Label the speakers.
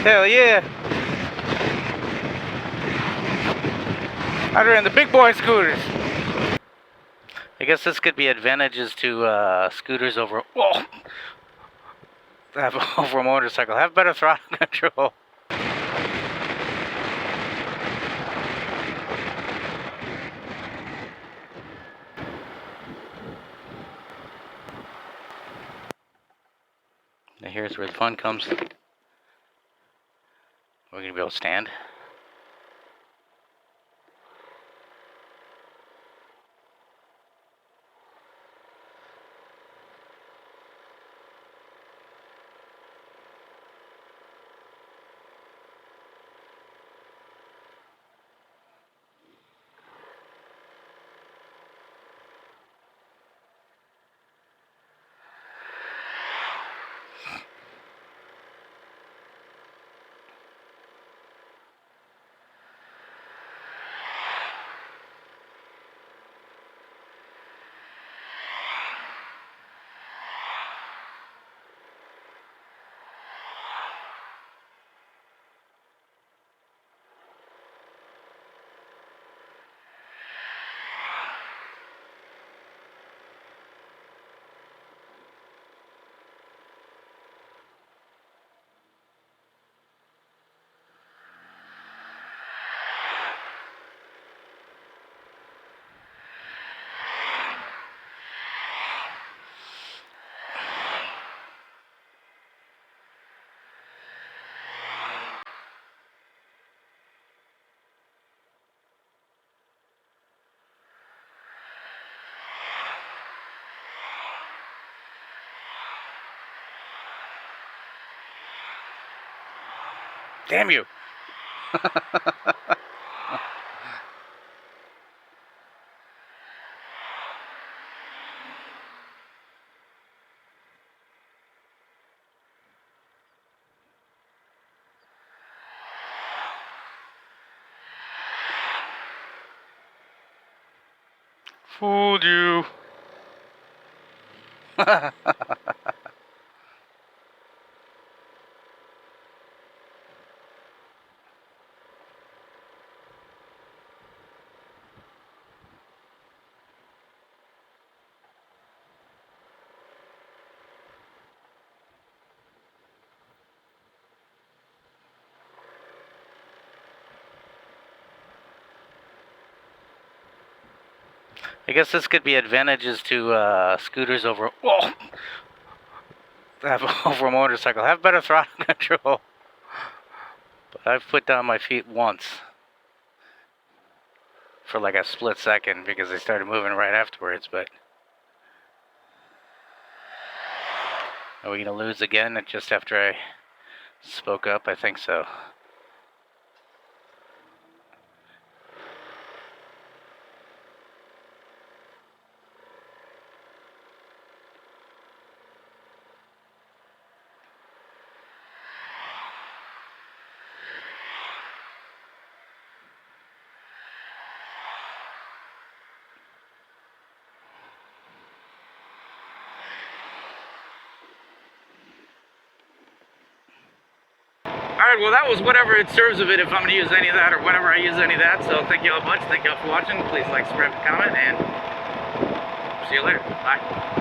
Speaker 1: Hell yeah. I ran the big boy scooters. I guess this could be advantages to scooters over over a motorcycle. Have better throttle control. Now here's where the fun comes. We're gonna be able to stand. Damn you! Fooled you. I guess this could be advantages to scooters over over a motorcycle. Have better throttle control. But I've put down my feet once for like a split second because they started moving right afterwards. But are we gonna lose again just after I spoke up? I think so. Alright, well that was whatever it serves of it if I'm going to use any of that or whenever I use any of that. So thank you all much. Thank you all for watching. Please like, subscribe, comment, and see you later. Bye.